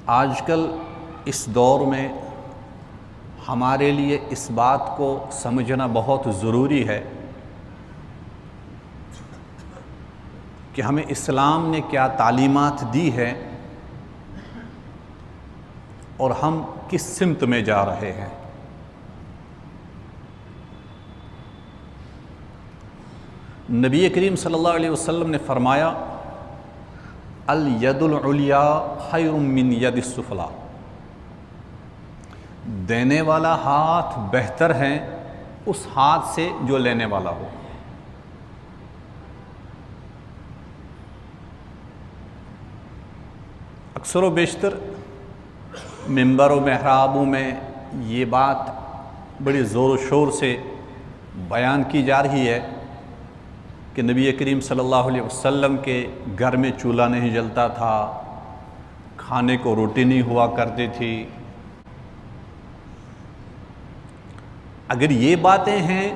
آج کل اس دور میں ہمارے لیے اس بات کو سمجھنا بہت ضروری ہے کہ ہمیں اسلام نے کیا تعلیمات دی ہے اور ہم کس سمت میں جا رہے ہیں۔ نبی کریم صلی اللہ علیہ وسلم نے فرمایا الید العلیا خیر من ید السفلی، دینے والا ہاتھ بہتر ہے اس ہاتھ سے جو لینے والا ہو۔ اکثر و بیشتر ممبر و محرابوں میں یہ بات بڑی زور و شور سے بیان کی جا رہی ہے کہ نبی کریم صلی اللہ علیہ وسلم کے گھر میں چولہا نہیں جلتا تھا، کھانے کو روٹی نہیں ہوا کرتی تھی۔ اگر یہ باتیں ہیں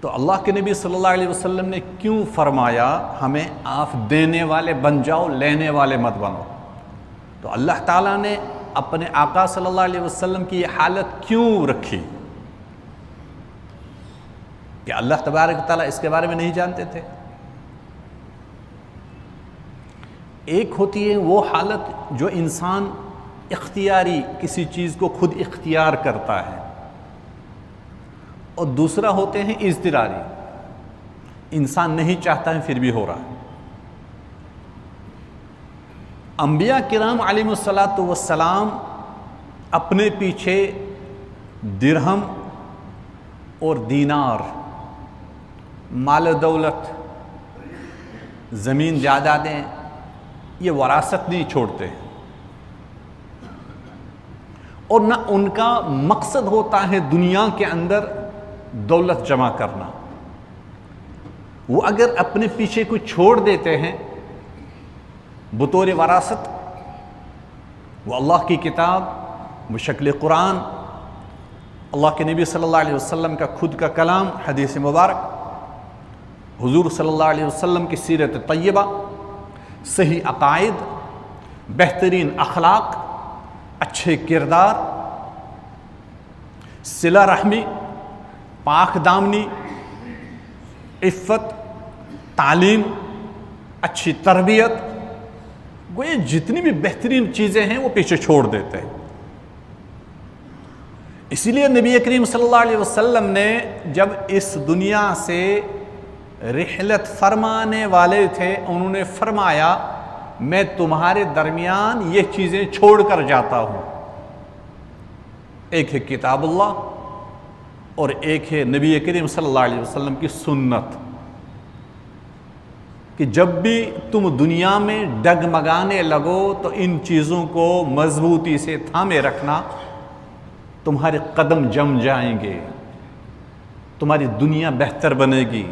تو اللہ کے نبی صلی اللہ علیہ وسلم نے کیوں فرمایا ہمیں آپ دینے والے بن جاؤ، لینے والے مت بنو؟ تو اللہ تعالیٰ نے اپنے آقا صلی اللہ علیہ وسلم کی یہ حالت کیوں رکھی؟ کہ اللہ تبارک تعالیٰ اس کے بارے میں نہیں جانتے تھے؟ ایک ہوتی ہے وہ حالت جو انسان اختیاری کسی چیز کو خود اختیار کرتا ہے، اور دوسرا ہوتے ہیں اضطراری، انسان نہیں چاہتا ہے پھر بھی ہو رہا ہے۔ انبیاء کرام علیہم الصلاۃ والسلام اپنے پیچھے درہم اور دینار، مال و دولت، زمین جائیدادیں، یہ وراثت نہیں چھوڑتے، اور نہ ان کا مقصد ہوتا ہے دنیا کے اندر دولت جمع کرنا۔ وہ اگر اپنے پیچھے کچھ چھوڑ دیتے ہیں بطور وراثت، وہ اللہ کی کتاب، بشکل قرآن، اللہ کے نبی صلی اللہ علیہ وسلم کا خود کا کلام، حدیث مبارک، حضور صلی اللہ علیہ وسلم کی سیرت طیبہ، صحیح عقائد، بہترین اخلاق، اچھے کردار، صلہ رحمی، پاک دامنی، عفت، تعلیم، اچھی تربیت، گویا جتنی بھی بہترین چیزیں ہیں وہ پیچھے چھوڑ دیتے ہیں۔ اسی لیے نبی کریم صلی اللہ علیہ وسلم نے جب اس دنیا سے رحلت فرمانے والے تھے، انہوں نے فرمایا میں تمہارے درمیان یہ چیزیں چھوڑ کر جاتا ہوں، ایک ہے کتاب اللہ اور ایک ہے نبی کریم صلی اللہ علیہ وسلم کی سنت، کہ جب بھی تم دنیا میں ڈگمگانے لگو تو ان چیزوں کو مضبوطی سے تھامے رکھنا، تمہارے قدم جم جائیں گے، تمہاری دنیا بہتر بنے گی،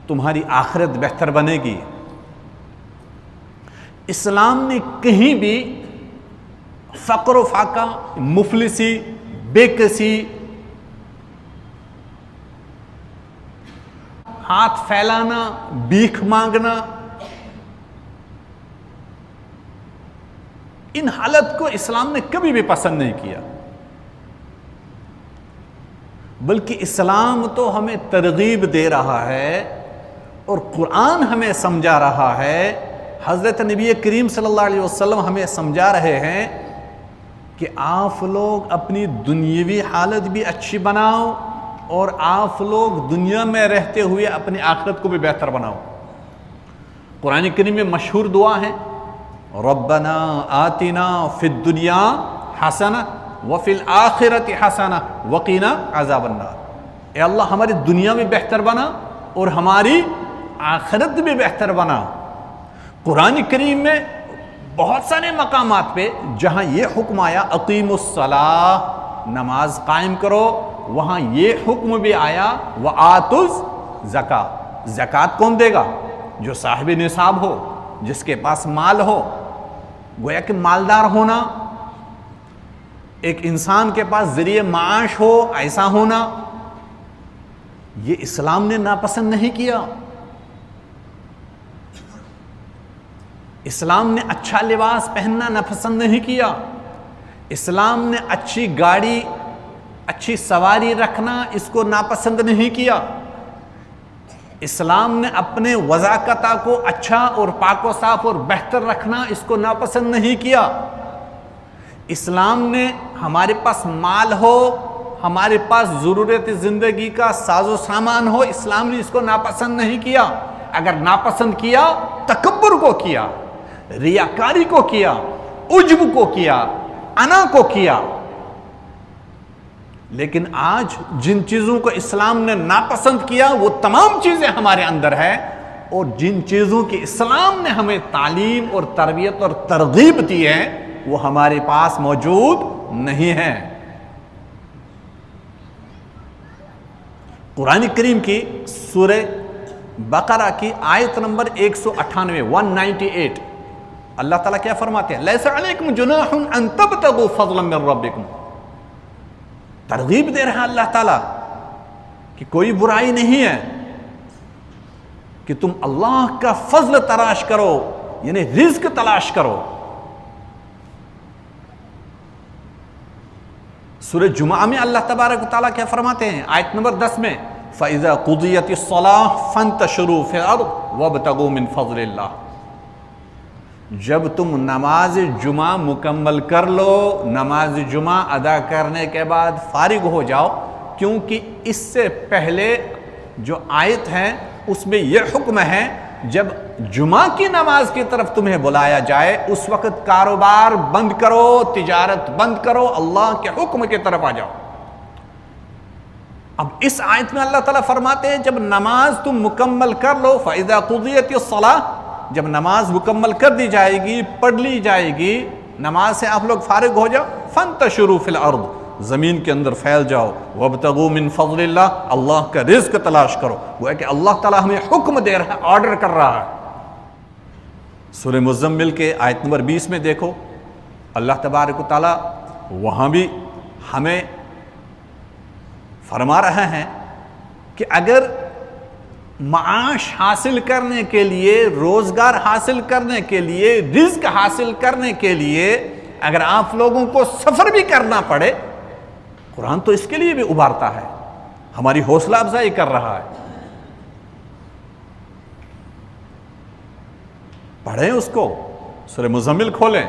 تمہاری آخرت بہتر بنے گی۔ اسلام نے کہیں بھی فقر و فاقہ، مفلسی، بے کسی، ہاتھ پھیلانا، بھیک مانگنا، ان حالت کو اسلام نے کبھی بھی پسند نہیں کیا، بلکہ اسلام تو ہمیں ترغیب دے رہا ہے اور قرآن ہمیں سمجھا رہا ہے، حضرت نبی کریم صلی اللہ علیہ وسلم ہمیں سمجھا رہے ہیں کہ آپ لوگ اپنی دنیاوی حالت بھی اچھی بناؤ اور آپ لوگ دنیا میں رہتے ہوئے اپنی آخرت کو بھی بہتر بناؤ۔ قرآن کریم میں مشہور دعا ہے ربنا آتنا فی الدنیا حسنہ وفی الآخرۃ حسنہ وقنا عذاب النار، اے اللہ ہماری دنیا بھی بہتر بنا اور ہماری آخرت بھی بہتر بنا۔ قرآن کریم میں بہت سارے مقامات پہ جہاں یہ حکم آیا اقیموا الصلاۃ، نماز قائم کرو، وہاں یہ حکم بھی آیا وآتوا الزکاۃ، زکوٰۃ کون دے گا؟ جو صاحب نصاب ہو، جس کے پاس مال ہو۔ گویا کہ مالدار ہونا، ایک انسان کے پاس ذریعہ معاش ہو، ایسا ہونا، یہ اسلام نے ناپسند نہیں کیا۔ اسلام نے اچھا لباس پہننا ناپسند نہیں کیا، اسلام نے اچھی گاڑی، اچھی سواری رکھنا اس کو ناپسند نہیں کیا، اسلام نے اپنے وضاقتہ کو اچھا اور پاک و صاف اور بہتر رکھنا اس کو ناپسند نہیں کیا، اسلام نے ہمارے پاس مال ہو، ہمارے پاس ضرورت زندگی کا ساز و سامان ہو، اسلام نے اس کو ناپسند نہیں کیا۔ اگر ناپسند کیا تکبر کو کیا، ریاکاری کو کیا، عجب کو کیا، انا کو کیا۔ لیکن آج جن چیزوں کو اسلام نے ناپسند کیا وہ تمام چیزیں ہمارے اندر ہیں، اور جن چیزوں کی اسلام نے ہمیں تعلیم اور تربیت اور ترغیب دی ہے وہ ہمارے پاس موجود نہیں ہیں۔ قرآن کریم کی سورہ بقرہ کی آیت نمبر 198 اللہ تعالیٰ کیا فرماتے ہیں؟ لیس علیکم جناح ان تبتغوا فضلا من ربکم، ترغیب دے رہا اللہ تعالیٰ کہ کوئی برائی نہیں ہے کہ تم اللہ کا فضل تلاش کرو، یعنی رزق تلاش کرو۔ سورہ جمعہ میں اللہ تبارک و تعالیٰ کیا فرماتے ہیں آیت نمبر 10 میں؟ فَإِذَا قُضِيَتِ الصَّلَاةُ فَانْتَشِرُوا فِي الْأَرْضِ وَابْتَغُوا مِنْ فَضْلِ اللَّهِ، جب تم نماز جمعہ مکمل کر لو، نماز جمعہ ادا کرنے کے بعد فارغ ہو جاؤ، کیونکہ اس سے پہلے جو آیت ہے اس میں یہ حکم ہے جب جمعہ کی نماز کی طرف تمہیں بلایا جائے اس وقت کاروبار بند کرو، تجارت بند کرو، اللہ کے حکم کی طرف آ جاؤ۔ اب اس آیت میں اللہ تعالیٰ فرماتے ہیں جب نماز تم مکمل کر لو، فَإِذَا قُضِيَتِ الصَّلَاةُ، جب نماز مکمل کر دی جائے گی، پڑھ لی جائے گی، نماز سے آپ لوگ فارغ ہو جاؤ، فَانْتَشِرُوا فِي الْأَرْضِ، زمین کے اندر پھیل جاؤ، وَابْتَغُوا مِنْ فَضْلِ اللَّهِ، اللہ کا رزق تلاش کرو۔ وہ ہے کہ اللہ تعالیٰ ہمیں حکم دے رہا ہے، آرڈر کر رہا ہے۔ سورہ مزمل کے آیت نمبر 20 میں دیکھو اللہ تبارک و تعالیٰ وہاں بھی ہمیں فرما رہا ہے کہ اگر معاش حاصل کرنے کے لیے، روزگار حاصل کرنے کے لیے، رزق حاصل کرنے کے لیے اگر آپ لوگوں کو سفر بھی کرنا پڑے، قرآن تو اس کے لیے بھی ابھارتا ہے، ہماری حوصلہ افزائی کر رہا ہے۔ پڑھیں اس کو، سورہ مزمل کھولیں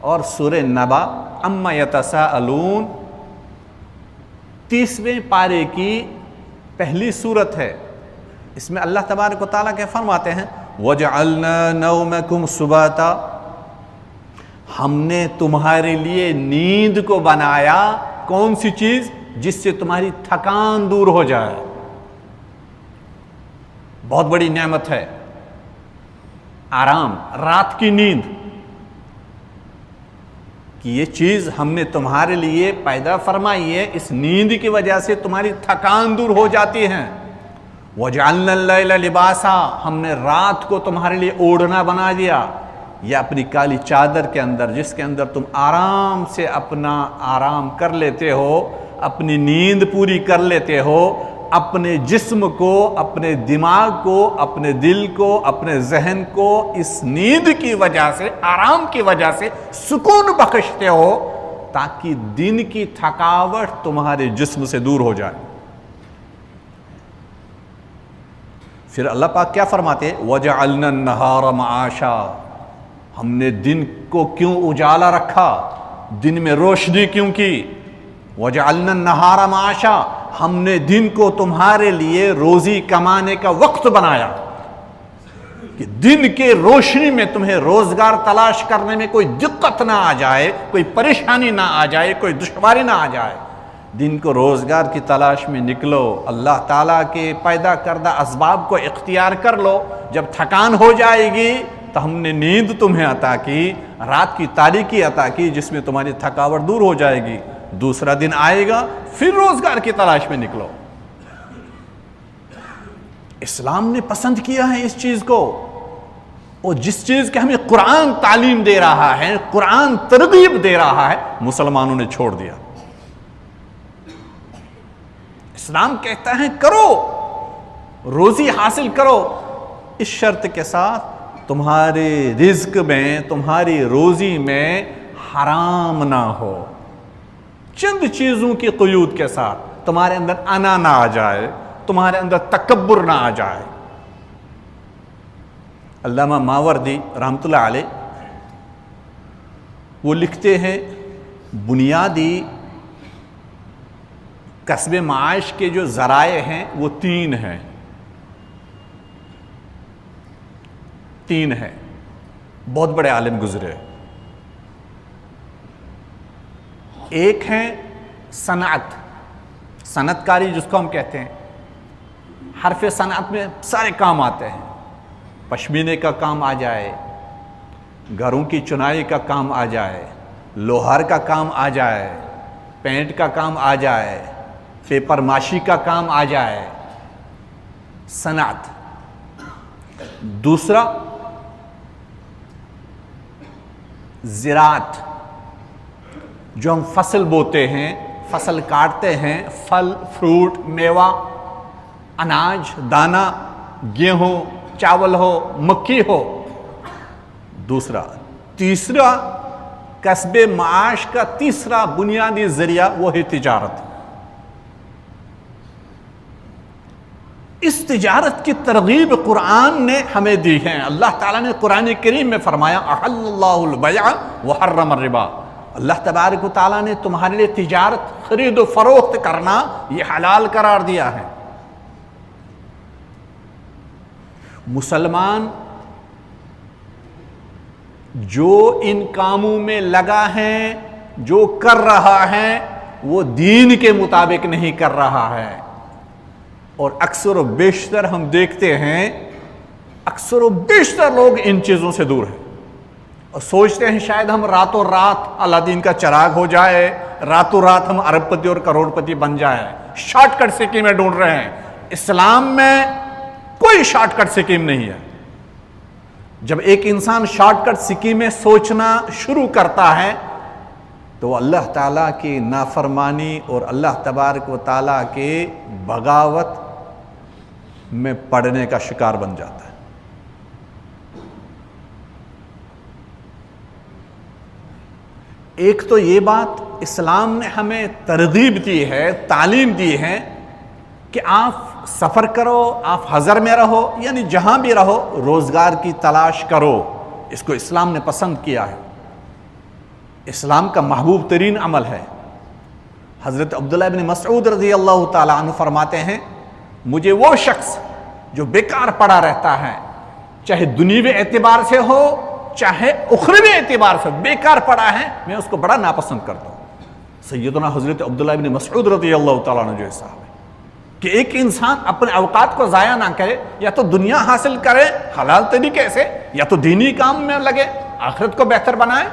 اور سورہ نبا اما یتساءلون 30ویں پارے کی پہلی سورت ہے، اس میں اللہ تبارک و تعالیٰ کے فرماتے ہیں وَجَعَلْنَا نَوْمَكُمْ سُبَاتًا، ہم نے تمہارے لیے نیند کو بنایا۔ کون سی چیز؟ جس سے تمہاری تھکان دور ہو جائے، بہت بڑی نعمت ہے آرام، رات کی نیند، کہ یہ چیز ہم نے تمہارے لیے پیدا فرمائی ہے، اس نیند کی وجہ سے تمہاری تھکان دور ہو جاتی ہے۔ وَجَعَلْنَا اللَّيْلَ لِبَاسًا، ہم نے رات کو تمہارے لیے اوڑھنا بنا دیا، یا اپنی کالی چادر کے اندر جس کے اندر تم آرام سے اپنا آرام کر لیتے ہو، اپنی نیند پوری کر لیتے ہو، اپنے جسم کو، اپنے دماغ کو، اپنے دل کو، اپنے ذہن کو اس نیند کی وجہ سے، آرام کی وجہ سے سکون بخشتے ہو تاکہ دن کی تھکاوٹ تمہارے جسم سے دور ہو جائے۔ پھر اللہ پاک کیا فرماتے ہیں وَجَعَلْنَا النَّهَارَ مَعَاشًا، ہم نے دن کو کیوں اجالا رکھا، دن میں روشنی کیوں کی؟ وَجَعَلْنَا النَّهَارَ مَعَاشًا، ہم نے دن کو تمہارے لیے روزی کمانے کا وقت بنایا، کہ دن کے روشنی میں تمہیں روزگار تلاش کرنے میں کوئی دقت نہ آ جائے، کوئی پریشانی نہ آ جائے، کوئی دشواری نہ آ جائے۔ دن کو روزگار کی تلاش میں نکلو، اللہ تعالیٰ کے پیدا کردہ اسباب کو اختیار کر لو۔ جب تھکان ہو جائے گی تو ہم نے نیند تمہیں عطا کی، رات کی تاریکی عطا کی جس میں تمہاری تھکاوٹ دور ہو جائے گی۔ دوسرا دن آئے گا پھر روزگار کی تلاش میں نکلو۔ اسلام نے پسند کیا ہے اس چیز کو، اور جس چیز کے ہمیں قرآن تعلیم دے رہا ہے، قرآن ترغیب دے رہا ہے، مسلمانوں نے چھوڑ دیا۔ اسلام کہتا ہے کرو، روزی حاصل کرو، اس شرط کے ساتھ تمہارے رزق میں، تمہاری روزی میں حرام نہ ہو، چند چیزوں کی قیود کے ساتھ، تمہارے اندر انا نہ آ جائے، تمہارے اندر تکبر نہ آ جائے۔ علامہ ماوردی رحمۃ اللہ علیہ وہ لکھتے ہیں بنیادی کسب معاش کے جو ذرائع ہیں وہ تین ہیں، بہت بڑے عالم گزرے۔ ایک ہے صنعت کاری، جس کو ہم کہتے ہیں، حرف صنعت میں سارے کام آتے ہیں، پشمینے کا کام آ جائے، گھروں کی چنائی کا کام آ جائے، لوہار کا کام آ جائے، پینٹ کا کام آ جائے، پیپر ماشی کا کام آ جائے، صنعت۔ دوسرا زراعت، جو ہم فصل بوتے ہیں، فصل کاٹتے ہیں، پھل فروٹ میوہ، اناج دانہ، گیہوں چاول ہو، مکھی ہو، دوسرا۔ تیسرا کسب معاش کا تیسرا بنیادی ذریعہ وہ ہے تجارت۔ اس تجارت کی ترغیب قرآن نے ہمیں دی ہے۔ اللہ تعالیٰ نے قرآن کریم میں فرمایا احل اللہ البیع وحرم الربا، اللہ تبارک و تعالیٰ نے تمہارے لیے تجارت، خرید و فروخت کرنا یہ حلال قرار دیا ہے۔ مسلمان جو ان کاموں میں لگا ہے، جو کر رہا ہے، وہ دین کے مطابق نہیں کر رہا ہے، اور اکثر و بیشتر ہم دیکھتے ہیں اکثر و بیشتر لوگ ان چیزوں سے دور ہیں، اور سوچتے ہیں شاید ہم راتوں رات الادین کا چراغ ہو جائے، راتوں رات ہم ارب پتی اور کروڑ پتی بن جائے، شارٹ کٹ سکیمیں ڈھونڈ رہے ہیں۔ اسلام میں کوئی شارٹ کٹ سکیم نہیں ہے۔ جب ایک انسان شارٹ کٹ سکیمیں سوچنا شروع کرتا ہے تو اللہ تعالیٰ کی نافرمانی اور اللہ تبارک و تعالیٰ کے بغاوت میں پڑنے کا شکار بن جاتا ہے۔ ایک تو یہ بات اسلام نے ہمیں ترغیب دی ہے، تعلیم دی ہے کہ آپ سفر کرو، آپ حضر میں رہو، یعنی جہاں بھی رہو روزگار کی تلاش کرو، اس کو اسلام نے پسند کیا ہے۔ اسلام کا محبوب ترین عمل ہے۔ حضرت عبداللہ بن مسعود رضی اللہ تعالیٰ عنہ فرماتے ہیں مجھے وہ شخص جو بیکار پڑا رہتا ہے، چاہے دنیوی اعتبار سے ہو چاہے اخروی اعتبار سے بیکار پڑا ہے، میں اس کو بڑا ناپسند کرتا ہوں۔ سیدنا حضرت عبداللہ بن مسعود رضی اللہ تعالیٰ عنہ جو صاحب ہے کہ ایک انسان اپنے اوقات کو ضائع نہ کرے، یا تو دنیا حاصل کرے حلال طریقے سے، یا تو دینی کام میں لگے، آخرت کو بہتر بنائے۔